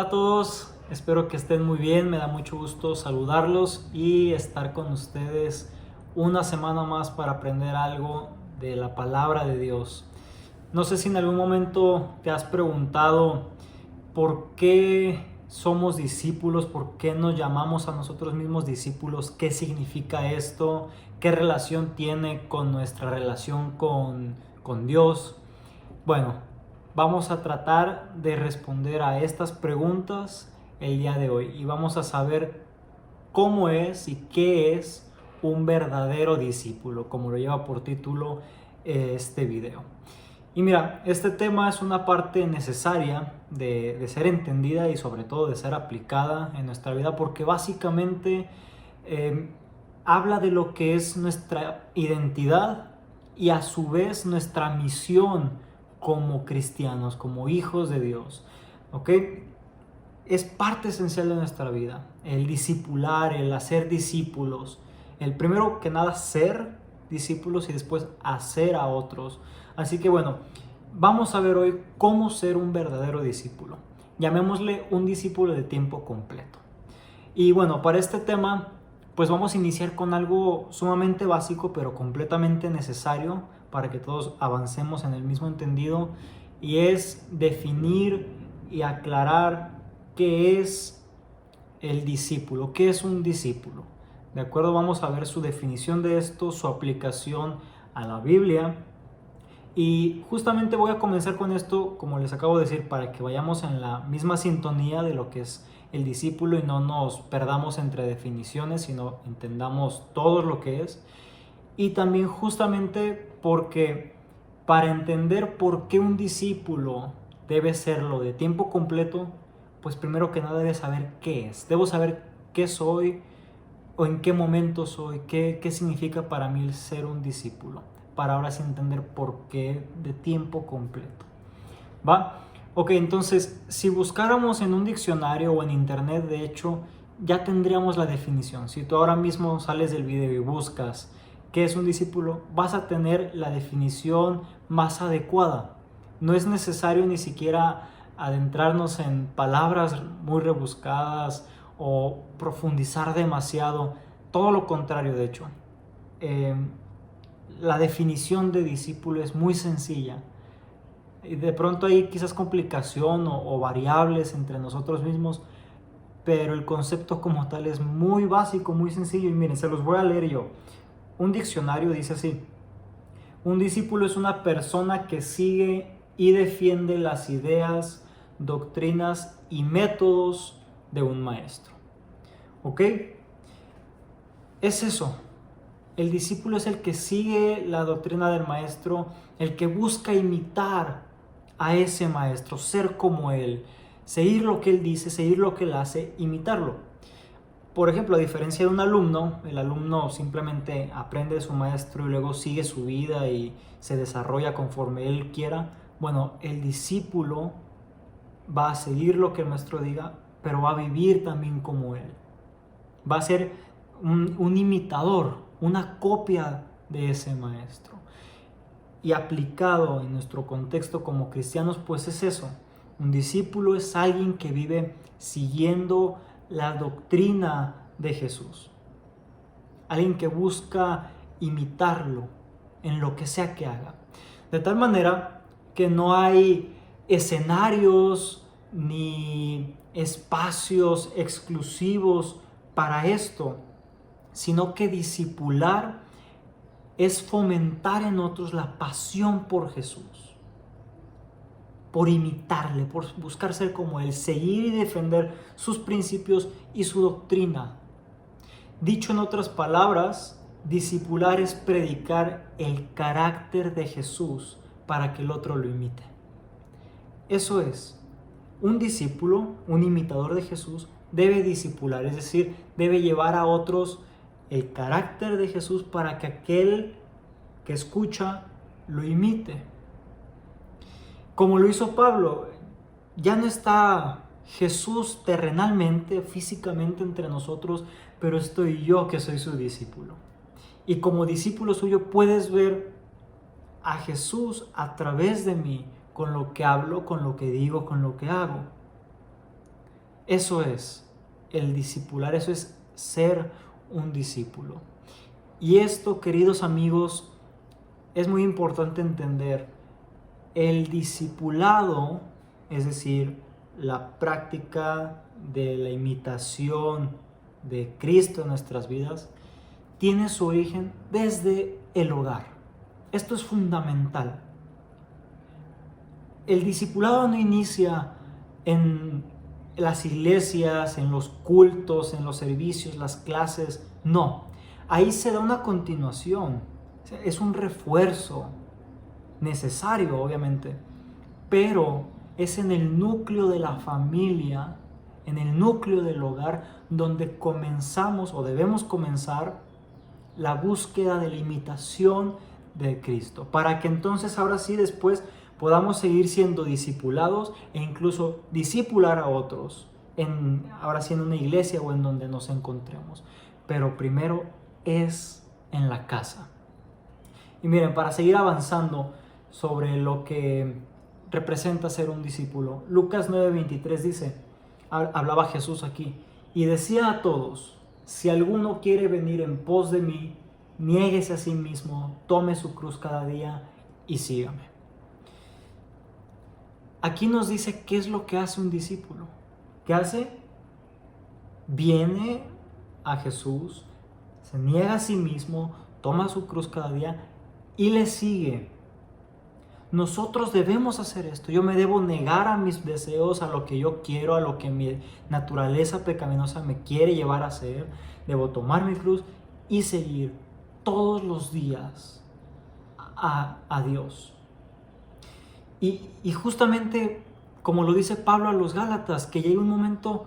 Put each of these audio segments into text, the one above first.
a todos, espero que estén muy bien, me da mucho gusto saludarlos y estar con ustedes una semana más para aprender algo de la palabra de Dios. No sé si en algún momento te has preguntado por qué somos discípulos, por qué nos llamamos a nosotros mismos discípulos, qué significa esto, qué relación tiene con nuestra relación con Dios. Bueno, vamos a tratar de responder a estas preguntas el día de hoy y vamos a saber cómo es y qué es un verdadero discípulo, como lo lleva por título este video. Y mira, este tema es una parte necesaria de ser entendida y sobre todo de ser aplicada en nuestra vida porque básicamente habla de lo que es nuestra identidad y a su vez nuestra misión como cristianos, como hijos de Dios. ¿Ok? Es parte esencial de nuestra vida, el discipular, el hacer discípulos. El primero que nada ser discípulos y después hacer a otros. Así que bueno, vamos a ver hoy cómo ser un verdadero discípulo. Llamémosle un discípulo de tiempo completo. Y bueno, para este tema, pues vamos a iniciar con algo sumamente básico, pero completamente necesario para que todos avancemos en el mismo entendido, y es definir y aclarar qué es el discípulo, qué es un discípulo. ¿De acuerdo? Vamos a ver su definición de esto, su aplicación a la Biblia. Y justamente voy a comenzar con esto, como les acabo de decir, para que vayamos en la misma sintonía de lo que es el discípulo y no nos perdamos entre definiciones, sino entendamos todo lo que es. Y también justamente porque para entender por qué un discípulo debe serlo de tiempo completo, pues primero que nada debe saber qué es. Debo saber qué soy o en qué momento soy, qué significa para mí el ser un discípulo, para ahora sí entender por qué de tiempo completo. ¿Va? Ok, entonces, si buscáramos en un diccionario o en internet, de hecho, ya tendríamos la definición. Si tú ahora mismo sales del video y buscas qué es un discípulo, vas a tener la definición más adecuada. No es necesario ni siquiera adentrarnos en palabras muy rebuscadas o profundizar demasiado. Todo lo contrario, de hecho. Eh, la definición de discípulo es muy sencilla. Y de pronto hay quizás complicación o variables entre nosotros mismos, pero el concepto como tal es muy básico, muy sencillo. Y miren, se los voy a leer yo. Un diccionario dice así: un discípulo es una persona que sigue y defiende las ideas, doctrinas y métodos de un maestro. ¿Ok? Es eso. El discípulo es el que sigue la doctrina del maestro, el que busca imitar a ese maestro, ser como él, seguir lo que él dice, seguir lo que él hace, imitarlo. Por ejemplo, a diferencia de un alumno, el alumno simplemente aprende de su maestro y luego sigue su vida y se desarrolla conforme él quiera. Bueno, el discípulo va a seguir lo que el maestro diga, pero va a vivir también como él. Va a ser un imitador, una copia de ese maestro. Y aplicado en nuestro contexto como cristianos, pues es eso. Un discípulo es alguien que vive siguiendo la doctrina de Jesús. Alguien que busca imitarlo en lo que sea que haga. De tal manera que no hay escenarios ni espacios exclusivos para esto, sino que discipular es fomentar en otros la pasión por Jesús, por imitarle, por buscar ser como Él, seguir y defender sus principios y su doctrina. Dicho en otras palabras, discipular es predicar el carácter de Jesús para que el otro lo imite. Eso es, un discípulo, un imitador de Jesús, debe discipular, es decir, debe llevar a otros el carácter de Jesús para que aquel que escucha lo imite. Como lo hizo Pablo, ya no está Jesús terrenalmente, físicamente entre nosotros, pero estoy yo que soy su discípulo. Y como discípulo suyo puedes ver a Jesús a través de mí, con lo que hablo, con lo que digo, con lo que hago. Eso es el discipular, eso es ser un discípulo. Y esto, queridos amigos, es muy importante entender. El discipulado, es decir, la práctica de la imitación de Cristo en nuestras vidas, tiene su origen desde el hogar. Esto es fundamental. El discipulado no inicia en las iglesias, en los cultos, en los servicios, las clases, no. Ahí se da una continuación, es un refuerzo necesario, obviamente, pero es en el núcleo de la familia, en el núcleo del hogar, donde comenzamos o debemos comenzar la búsqueda de la imitación de Cristo, para que entonces ahora sí después podamos seguir siendo discipulados e incluso discipular a otros, ahora sí en una iglesia o en donde nos encontremos. Pero primero es en la casa. Y miren, para seguir avanzando sobre lo que representa ser un discípulo, Lucas 9:23 dice, hablaba Jesús aquí, y decía a todos: si alguno quiere venir en pos de mí, niéguese a sí mismo, tome su cruz cada día y sígame. Aquí nos dice qué es lo que hace un discípulo. ¿Qué hace? Viene a Jesús, se niega a sí mismo, toma su cruz cada día y le sigue. Nosotros debemos hacer esto. Yo me debo negar a mis deseos, a lo que yo quiero, a lo que mi naturaleza pecaminosa me quiere llevar a hacer. Debo tomar mi cruz y seguir todos los días a Dios. Y justamente como lo dice Pablo a los Gálatas, que llegue un momento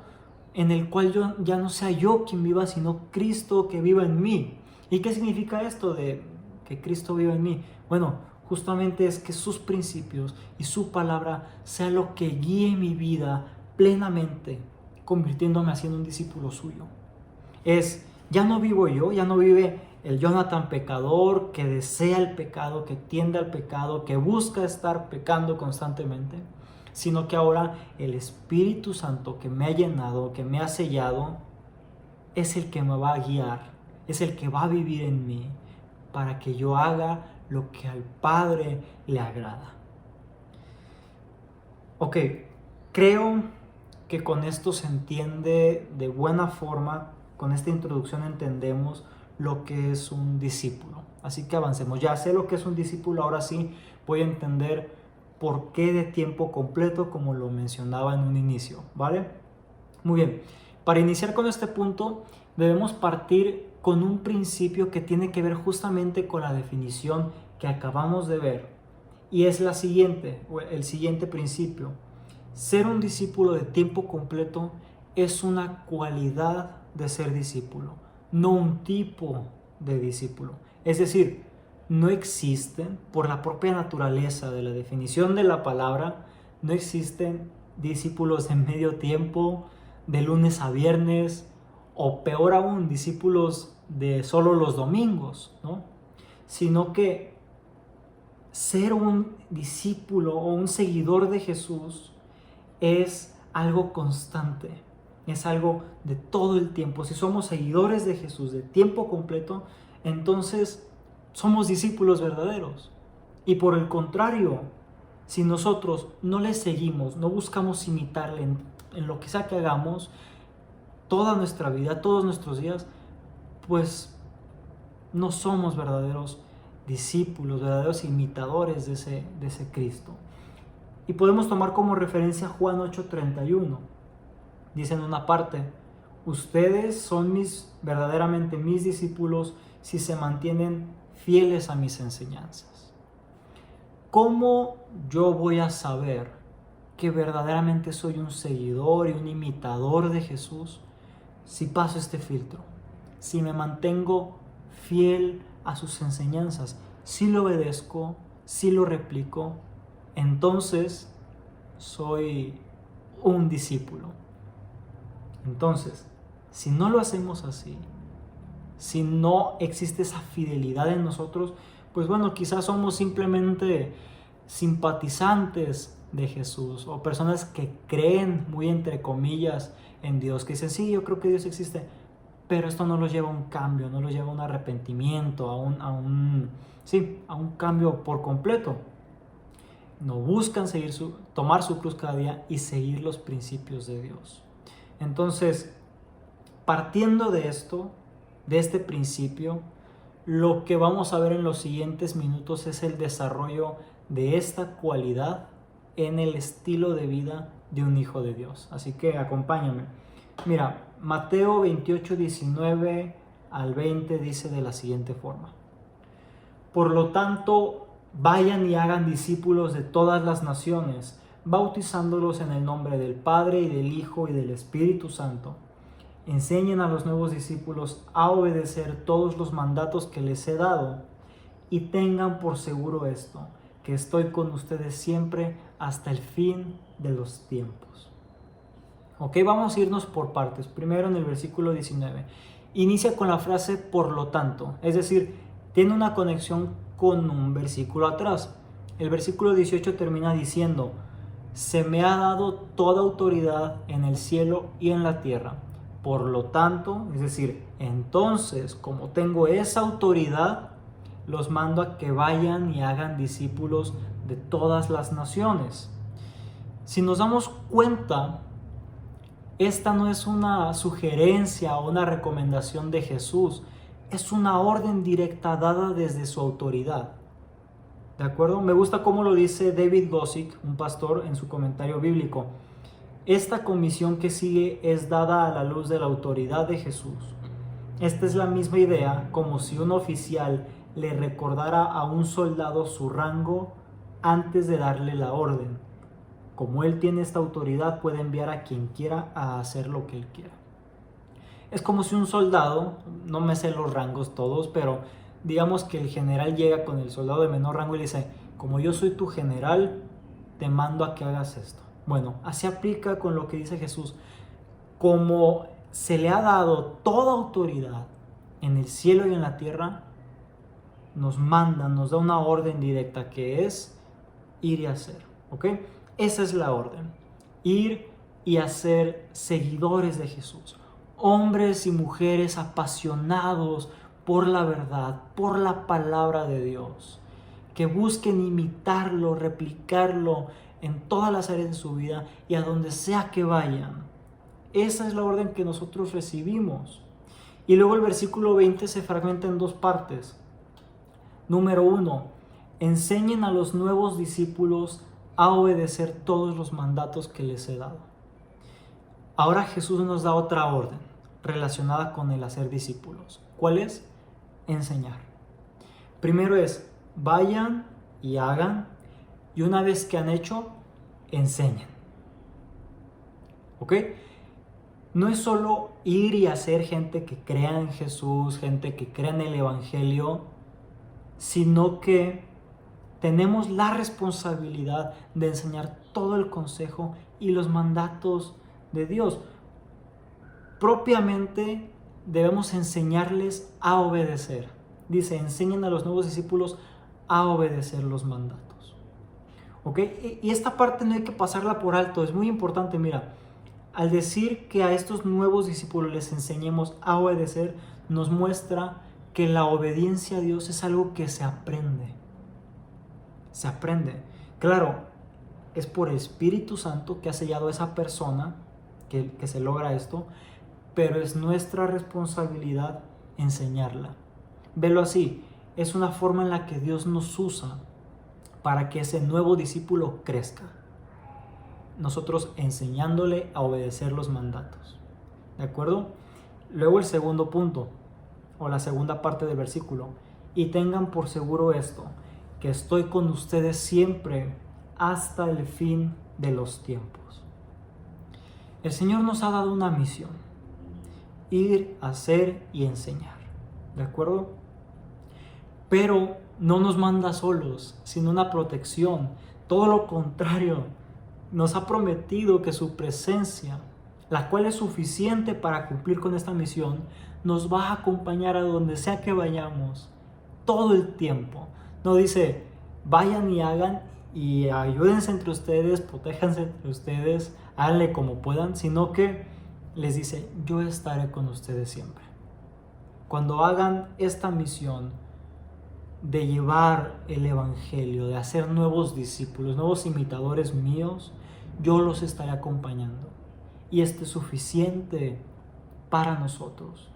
en el cual ya no sea yo quien viva, sino Cristo que viva en mí. ¿Y qué significa esto de que Cristo viva en mí? Bueno, justamente es que sus principios y su palabra sea lo que guíe mi vida plenamente, convirtiéndome así en un discípulo suyo. Ya no vivo yo, ya no vive el Jonathan pecador que desea el pecado, que tiende al pecado, que busca estar pecando constantemente, sino que ahora el Espíritu Santo que me ha llenado, que me ha sellado, es el que me va a guiar, es el que va a vivir en mí para que yo haga lo que al Padre le agrada. Ok, creo que con esto se entiende de buena forma, con esta introducción entendemos lo que es un discípulo. Así que avancemos. Ya sé lo que es un discípulo, ahora sí voy a entender por qué de tiempo completo, como lo mencionaba en un inicio, ¿vale? Muy bien. Para iniciar con este punto, debemos partir con un principio que tiene que ver justamente con la definición que acabamos de ver. Y es el siguiente principio. Ser un discípulo de tiempo completo es una cualidad de ser discípulo, no un tipo de discípulo. Es decir, no existen, por la propia naturaleza de la definición de la palabra, no existen discípulos de medio tiempo, de lunes a viernes, o peor aún, discípulos de solo los domingos, ¿no? Sino que ser un discípulo o un seguidor de Jesús es algo constante, es algo de todo el tiempo. Si somos seguidores de Jesús de tiempo completo, entonces somos discípulos verdaderos. Y por el contrario, si nosotros no le seguimos, no buscamos imitarle en lo que sea que hagamos, toda nuestra vida, todos nuestros días, pues no somos verdaderos discípulos, verdaderos imitadores de ese Cristo. Y podemos tomar como referencia Juan 8:31. Dice en una parte: ustedes son verdaderamente mis discípulos si se mantienen fieles a mis enseñanzas. ¿Cómo yo voy a saber que verdaderamente soy un seguidor y un imitador de Jesús? Si paso este filtro, si me mantengo fiel a sus enseñanzas, si lo obedezco, si lo replico, entonces soy un discípulo. Entonces, si no lo hacemos así, si no existe esa fidelidad en nosotros, pues bueno, quizás somos simplemente simpatizantes de Jesús, o personas que creen muy entre comillas en Dios, que dicen, sí, yo creo que Dios existe, pero esto no los lleva a un cambio, no los lleva a un arrepentimiento, a un cambio por completo. No buscan tomar su cruz cada día y seguir los principios de Dios. Entonces, partiendo de esto, de este principio, lo que vamos a ver en los siguientes minutos es el desarrollo de esta cualidad en el estilo de vida de un hijo de Dios. Así que acompáñame. Mira, Mateo 28, 19 al 20 dice de la siguiente forma: por lo tanto, vayan y hagan discípulos de todas las naciones, bautizándolos en el nombre del Padre y del Hijo y del Espíritu Santo. Enseñen a los nuevos discípulos a obedecer todos los mandatos que les he dado, y tengan por seguro esto, que estoy con ustedes siempre hasta el fin de los tiempos. Ok, vamos a irnos por partes. Primero, en el versículo 19, inicia con la frase por lo tanto, es decir, tiene una conexión con un versículo atrás. El versículo 18 termina diciendo: se me ha dado toda autoridad en el cielo y en la tierra. Por lo tanto, es decir, entonces, como tengo esa autoridad, los mando a que vayan y hagan discípulos de todas las naciones. Si nos damos cuenta, esta no es una sugerencia o una recomendación de Jesús, es una orden directa dada desde su autoridad. ¿De acuerdo? Me gusta cómo lo dice David Guzik, un pastor, en su comentario bíblico. Esta comisión que sigue es dada a la luz de la autoridad de Jesús. Esta es la misma idea como si un oficial le recordara a un soldado su rango antes de darle la orden. Como él tiene esta autoridad, puede enviar a quien quiera a hacer lo que él quiera. Es como si un soldado, no me sé los rangos todos, pero digamos que el general llega con el soldado de menor rango y le dice: como yo soy tu general, te mando a que hagas esto. Bueno, así aplica con lo que dice Jesús. Como se le ha dado toda autoridad en el cielo y en la tierra, nos manda, nos da una orden directa, que es ir y hacer. ¿Ok? Esa es la orden. Ir y hacer seguidores de Jesús. Hombres y mujeres apasionados por la verdad, por la palabra de Dios, que busquen imitarlo, replicarlo en todas las áreas de su vida y a donde sea que vayan. Esa es la orden que nosotros recibimos. Y luego el versículo 20 se fragmenta en dos partes. Número 1, enseñen a los nuevos discípulos a obedecer todos los mandatos que les he dado. Ahora Jesús nos da otra orden relacionada con el hacer discípulos. ¿Cuál es? Enseñar. Primero es: vayan y hagan, y una vez que han hecho, enseñen. ¿Ok? No es solo ir y hacer gente que crea en Jesús, gente que crea en el Evangelio, sino que tenemos la responsabilidad de enseñar todo el consejo y los mandatos de Dios. Propiamente debemos enseñarles a obedecer. Dice: enseñen a los nuevos discípulos a obedecer los mandatos. ¿Ok? Y esta parte no hay que pasarla por alto, es muy importante. Mira, al decir que a estos nuevos discípulos les enseñemos a obedecer, nos muestra que la obediencia a Dios es algo que se aprende. Se aprende. Claro, es por el Espíritu Santo que ha sellado a esa persona que se logra esto, pero es nuestra responsabilidad enseñarla. Velo así, es una forma en la que Dios nos usa para que ese nuevo discípulo crezca. Nosotros enseñándole a obedecer los mandatos. ¿De acuerdo? Luego el segundo punto, o la segunda parte del versículo: y tengan por seguro esto, que estoy con ustedes siempre hasta el fin de los tiempos. El Señor nos ha dado una misión: ir, hacer y enseñar. ¿De acuerdo? Pero no nos manda solos, sino una protección. Todo lo contrario, nos ha prometido que su presencia, la cual es suficiente para cumplir con esta misión, nos va a acompañar a donde sea que vayamos, todo el tiempo. No dice: vayan y hagan y ayúdense entre ustedes, protéjanse entre ustedes, háganle como puedan, sino que les dice, yo estaré con ustedes siempre. Cuando hagan esta misión de llevar el evangelio, de hacer nuevos discípulos, nuevos imitadores míos, yo los estaré acompañando. Y esto es suficiente para nosotros.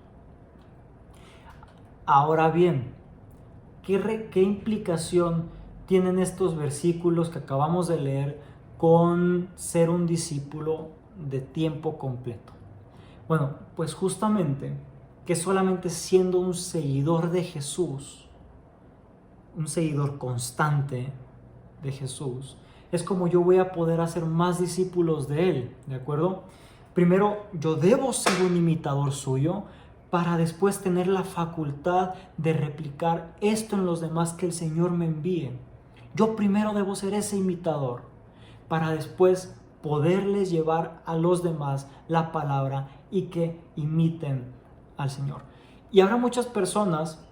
Ahora bien, ¿qué implicación tienen estos versículos que acabamos de leer con ser un discípulo de tiempo completo? Bueno, pues justamente que solamente siendo un seguidor de Jesús, un seguidor constante de Jesús, es como yo voy a poder hacer más discípulos de Él, ¿de acuerdo? Primero, yo debo ser un imitador suyo para después tener la facultad de replicar esto en los demás que el Señor me envíe. Yo primero debo ser ese imitador para después poderles llevar a los demás la palabra y que imiten al Señor. Y habrá muchas personas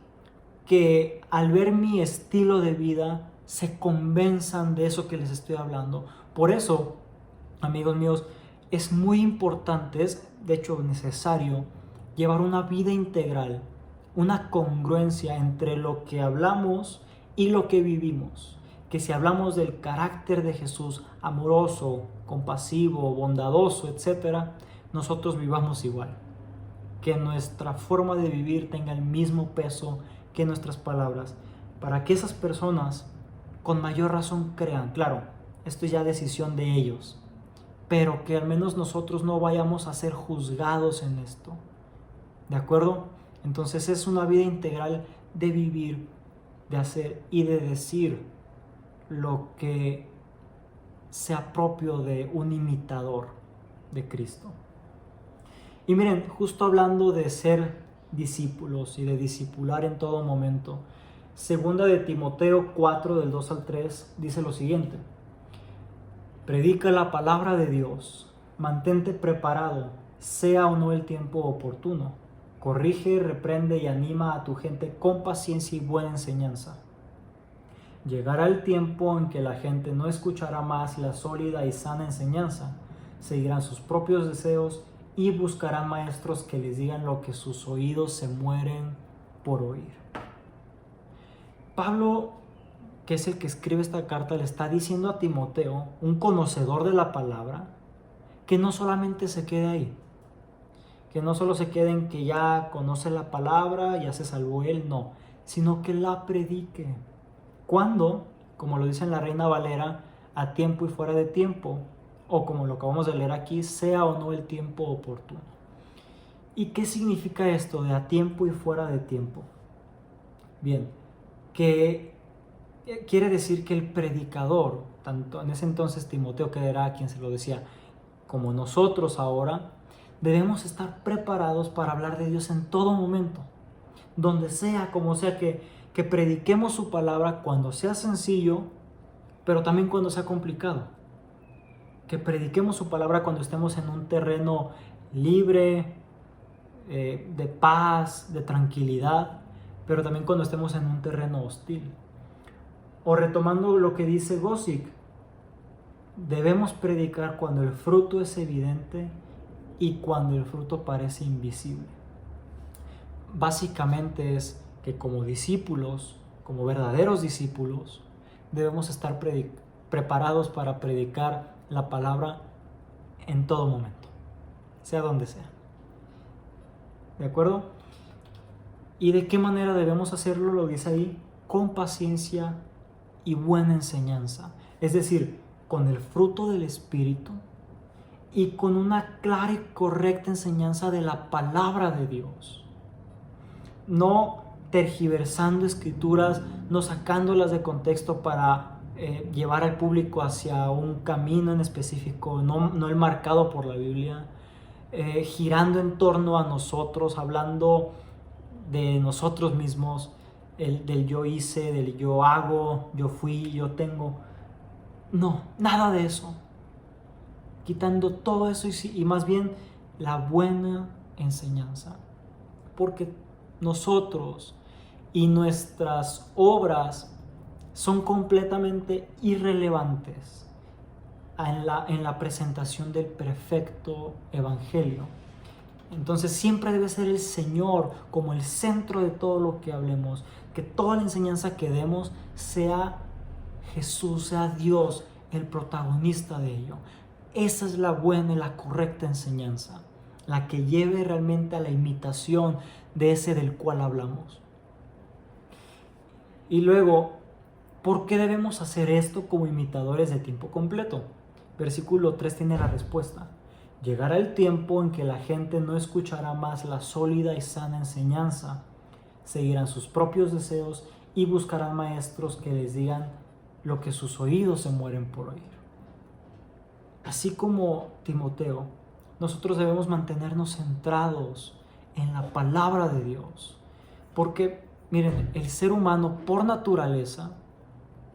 que al ver mi estilo de vida se convenzan de eso que les estoy hablando. Por eso, amigos míos, es muy importante, es de hecho necesario, llevar una vida integral, una congruencia entre lo que hablamos y lo que vivimos. Que si hablamos del carácter de Jesús, amoroso, compasivo, bondadoso, etc., nosotros vivamos igual. Que nuestra forma de vivir tenga el mismo peso que nuestras palabras, para que esas personas con mayor razón crean. Claro, esto es ya decisión de ellos, pero que al menos nosotros no vayamos a ser juzgados en esto. ¿De acuerdo? Entonces es una vida integral de vivir, de hacer y de decir lo que sea propio de un imitador de Cristo. Y miren, justo hablando de ser discípulos y de discipular en todo momento, segunda de Timoteo 4 del 2 al 3 dice lo siguiente: predica la palabra de Dios, mantente preparado, sea o no el tiempo oportuno, corrige, reprende y anima a tu gente con paciencia y buena enseñanza. Llegará el tiempo en que la gente no escuchará más la sólida y sana enseñanza, seguirán sus propios deseos y buscarán maestros que les digan lo que sus oídos se mueren por oír. Pablo, que es el que escribe esta carta, le está diciendo a Timoteo, un conocedor de la palabra, que no solamente se quede ahí, que no solo se quede en que ya conoce la palabra, ya se salvó él, no, sino que la predique. ¿Cuándo? Como lo dice en la Reina Valera, a tiempo y fuera de tiempo, o como lo acabamos de leer aquí, sea o no el tiempo oportuno. ¿Y qué significa esto de a tiempo y fuera de tiempo? Bien, que quiere decir que el predicador, tanto en ese entonces Timoteo, que era quien se lo decía, como nosotros ahora, debemos estar preparados para hablar de Dios en todo momento, donde sea, como sea, que prediquemos su palabra cuando sea sencillo, pero también cuando sea complicado. Que prediquemos su palabra cuando estemos en un terreno libre, de paz, de tranquilidad, pero también cuando estemos en un terreno hostil. O retomando lo que dice Gossig, debemos predicar cuando el fruto es evidente y cuando el fruto parece invisible. Básicamente es que como discípulos, como verdaderos discípulos, debemos estar preparados para predicar la palabra en todo momento, sea donde sea. ¿De acuerdo? ¿Y de qué manera debemos hacerlo? Lo dice ahí, con paciencia y buena enseñanza. Es decir, con el fruto del Espíritu y con una clara y correcta enseñanza de la palabra de Dios. No tergiversando escrituras, no sacándolas de contexto para llevar al público hacia un camino en específico, no el marcado por la Biblia, girando en torno a nosotros, hablando de nosotros mismos, del yo hice, del yo hago, yo fui, yo tengo. No, nada de eso. Quitando todo eso y más bien la buena enseñanza. Porque nosotros y nuestras obras son completamente irrelevantes en la presentación del perfecto evangelio. Entonces siempre debe ser el Señor como el centro de todo lo que hablemos, que toda la enseñanza que demos sea Jesús, sea Dios el protagonista de ello. Esa es la buena y la correcta enseñanza, la que lleve realmente a la imitación de ese del cual hablamos. Y luego, ¿por qué debemos hacer esto como imitadores de tiempo completo? Versículo 3 tiene la respuesta. Llegará el tiempo en que la gente no escuchará más la sólida y sana enseñanza, seguirán sus propios deseos y buscarán maestros que les digan lo que sus oídos se mueren por oír. Así como Timoteo, nosotros debemos mantenernos centrados en la palabra de Dios, porque miren, el ser humano por naturaleza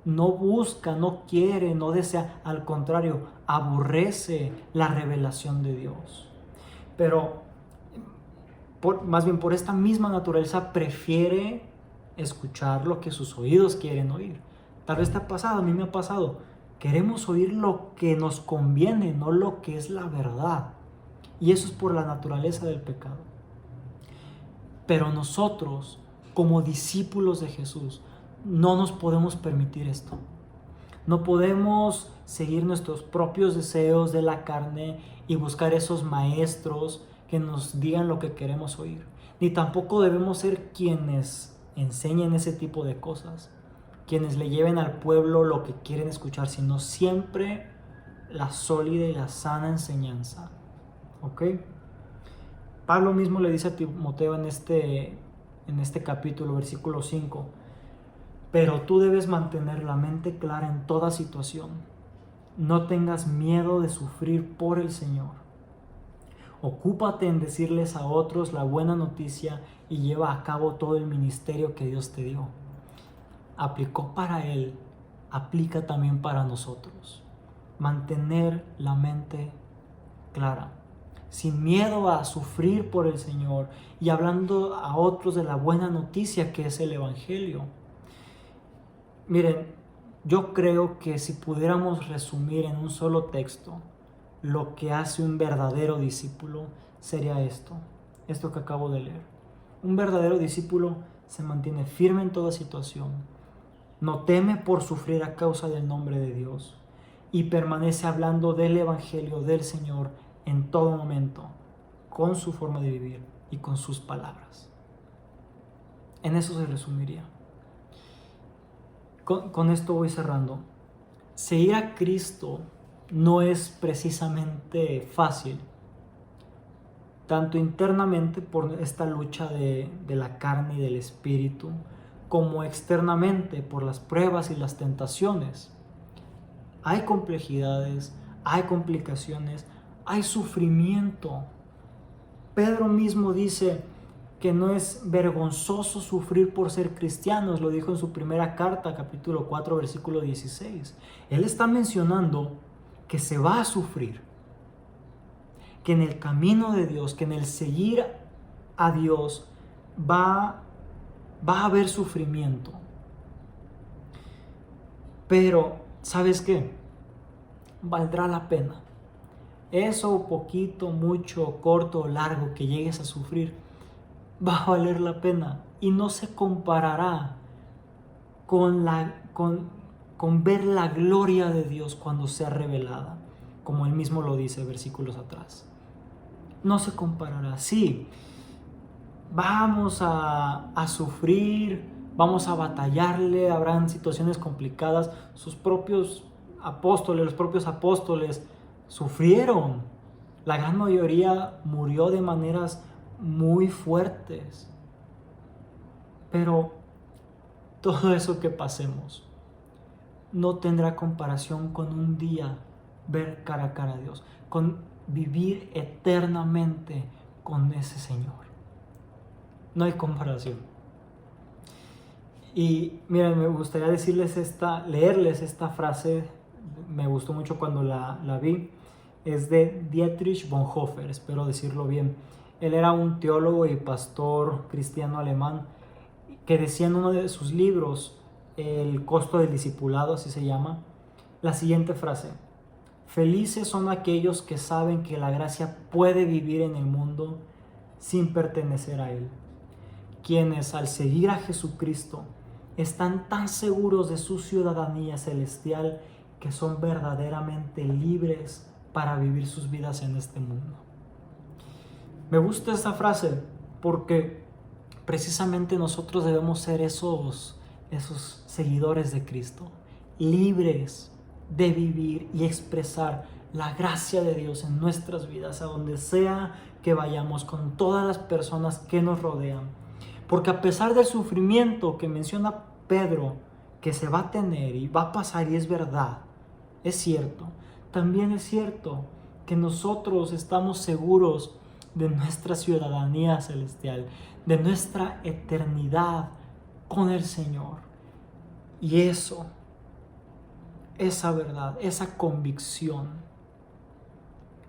no busca, no quiere, no desea, al contrario, aborrece la revelación de Dios. Pero, más bien por esta misma naturaleza, prefiere escuchar lo que sus oídos quieren oír. Tal vez te ha pasado, a mí me ha pasado. Queremos oír lo que nos conviene, no lo que es la verdad. Y eso es por la naturaleza del pecado. Pero nosotros, como discípulos de Jesús, no nos podemos permitir esto. No podemos seguir nuestros propios deseos de la carne y buscar esos maestros que nos digan lo que queremos oír. Ni tampoco debemos ser quienes enseñen ese tipo de cosas, quienes le lleven al pueblo lo que quieren escuchar, sino siempre la sólida y la sana enseñanza. ¿Ok? Pablo mismo le dice a Timoteo en este capítulo, versículo 5, pero tú debes mantener la mente clara en toda situación. No tengas miedo de sufrir por el Señor. Ocúpate en decirles a otros la buena noticia y lleva a cabo todo el ministerio que Dios te dio. Aplicó para él, aplica también para nosotros. Mantener la mente clara, sin miedo a sufrir por el Señor y hablando a otros de la buena noticia que es el Evangelio. Miren, yo creo que si pudiéramos resumir en un solo texto lo que hace un verdadero discípulo, sería esto que acabo de leer. Un verdadero discípulo se mantiene firme en toda situación, no teme por sufrir a causa del nombre de Dios y permanece hablando del Evangelio del Señor en todo momento, con su forma de vivir y con sus palabras. En eso se resumiría. Con esto voy cerrando. Seguir a Cristo no es precisamente fácil, tanto internamente por esta lucha de la carne y del espíritu, como externamente por las pruebas y las tentaciones. Hay complejidades, hay complicaciones, hay sufrimiento. Pedro mismo dice que no es vergonzoso sufrir por ser cristianos, lo dijo en su primera carta, capítulo 4, versículo 16. Él está mencionando que se va a sufrir, que en el camino de Dios, que en el seguir a Dios va a haber sufrimiento. Pero, ¿sabes qué? Valdrá la pena. Eso poquito, mucho, corto o largo que llegues a sufrir, va a valer la pena y no se comparará con ver la gloria de Dios cuando sea revelada, como él mismo lo dice versículos atrás. No se comparará. Sí, vamos a sufrir, vamos a batallarle, habrán situaciones complicadas. Los propios apóstoles sufrieron. La gran mayoría murió de maneras muy fuertes. Pero todo eso que pasemos no tendrá comparación con un día ver cara a cara a Dios, con vivir eternamente con ese Señor. No hay comparación. Y miren, me gustaría leerles esta frase, me gustó mucho cuando la vi. Es de Dietrich Bonhoeffer, espero decirlo bien. Él era un teólogo y pastor cristiano alemán que decía en uno de sus libros El costo del discipulado, así se llama, la siguiente frase: felices son aquellos que saben que la gracia puede vivir en el mundo sin pertenecer a él, quienes al seguir a Jesucristo están tan seguros de su ciudadanía celestial que son verdaderamente libres para vivir sus vidas en este mundo. Me gusta esta frase porque precisamente nosotros debemos ser esos seguidores de Cristo, libres de vivir y expresar la gracia de Dios en nuestras vidas, a donde sea que vayamos, con todas las personas que nos rodean. Porque a pesar del sufrimiento que menciona Pedro, que se va a tener y va a pasar, y es verdad, es cierto, también es cierto que nosotros estamos seguros de nuestra ciudadanía celestial, de nuestra eternidad con el Señor. Y esa verdad, esa convicción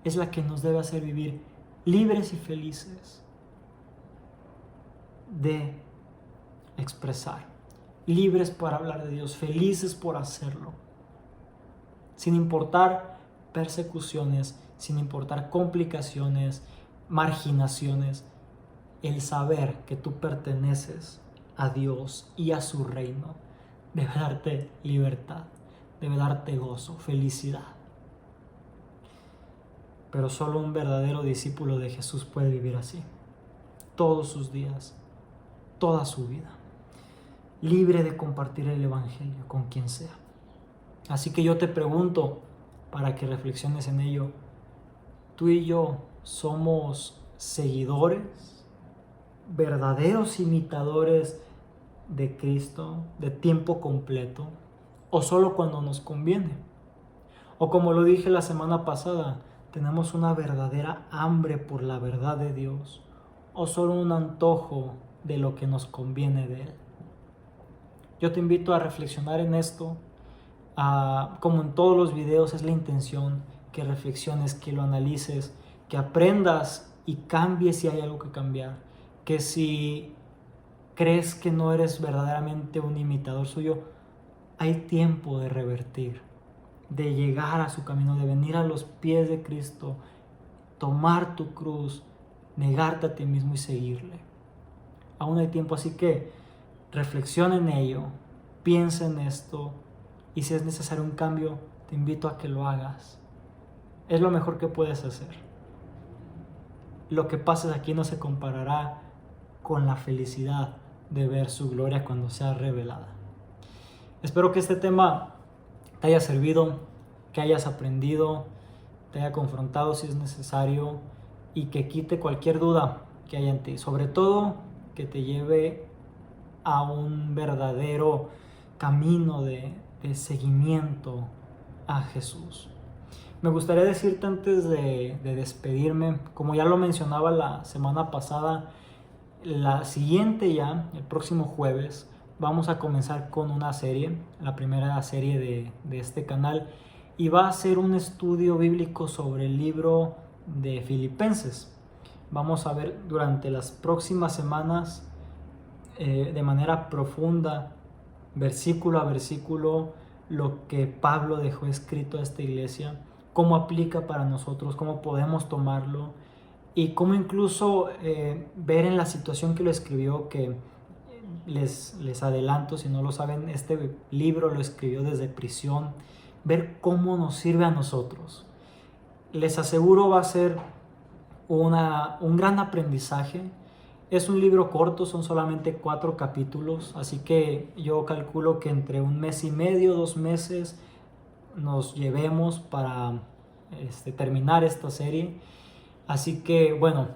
es la que nos debe hacer vivir libres y felices de expresar, libres para hablar de Dios, felices por hacerlo, sin importar persecuciones, sin importar complicaciones, marginaciones. El saber que tú perteneces a Dios y a su reino debe darte libertad, debe darte gozo, felicidad. Pero solo un verdadero discípulo de Jesús puede vivir así, todos sus días, toda su vida, libre de compartir el evangelio con quien sea. Así que yo te pregunto, para que reflexiones en ello, ¿tú y yo somos seguidores, verdaderos imitadores de Cristo de tiempo completo, o solo cuando nos conviene? O como lo dije la semana pasada, ¿tenemos una verdadera hambre por la verdad de Dios, o solo un antojo de lo que nos conviene de Él? Yo te invito a reflexionar en esto. Como en todos los videos, es la intención que reflexiones, que lo analices, que aprendas y cambies si hay algo que cambiar. Que si crees que no eres verdaderamente un imitador suyo, hay tiempo de revertir, de llegar a su camino, de venir a los pies de Cristo, tomar tu cruz, negarte a ti mismo y seguirle. Aún hay tiempo, así que reflexiona en ello, piensa en esto, y si es necesario un cambio, te invito a que lo hagas. Es lo mejor que puedes hacer. Lo que pases aquí no se comparará con la felicidad de ver su gloria cuando sea revelada. Espero que este tema te haya servido, que hayas aprendido, te haya confrontado si es necesario, y que quite cualquier duda que haya en ti. Sobre todo, que te lleve a un verdadero camino de seguimiento a Jesús. Me gustaría decirte antes de despedirme, como ya lo mencionaba la semana pasada, la siguiente ya, el próximo jueves, vamos a comenzar con una serie, la primera serie de este canal, y va a ser un estudio bíblico sobre el libro de Filipenses. Vamos a ver durante las próximas semanas de manera profunda, versículo a versículo, lo que Pablo dejó escrito a esta iglesia, cómo aplica para nosotros, cómo podemos tomarlo, y cómo incluso ver en la situación que lo escribió, que les adelanto, si no lo saben, este libro lo escribió desde prisión, ver cómo nos sirve a nosotros. Les aseguro va a ser un gran aprendizaje. Es un libro corto, son solamente 4 capítulos, así que yo calculo que entre 1 mes y medio, 2 meses nos llevemos para terminar esta serie. Así que bueno,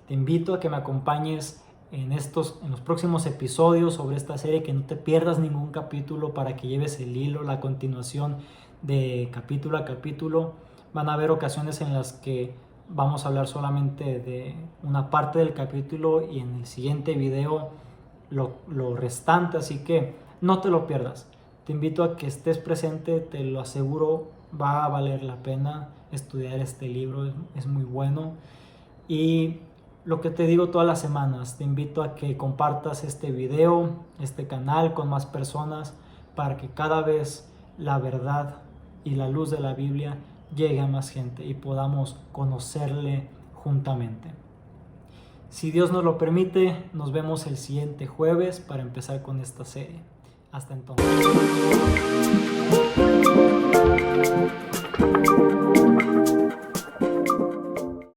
te invito a que me acompañes en los próximos episodios sobre esta serie, que no te pierdas ningún capítulo para que lleves el hilo, la continuación de capítulo a capítulo. Van a haber ocasiones en las que vamos a hablar solamente de una parte del capítulo y en el siguiente video lo restante, así que no te lo pierdas. Te invito a que estés presente, te lo aseguro, va a valer la pena estudiar este libro, es muy bueno. Y lo que te digo todas las semanas, te invito a que compartas este video, este canal con más personas, para que cada vez la verdad y la luz de la Biblia llegue a más gente y podamos conocerle juntamente. Si Dios nos lo permite, nos vemos el siguiente jueves para empezar con esta serie. Hasta entonces.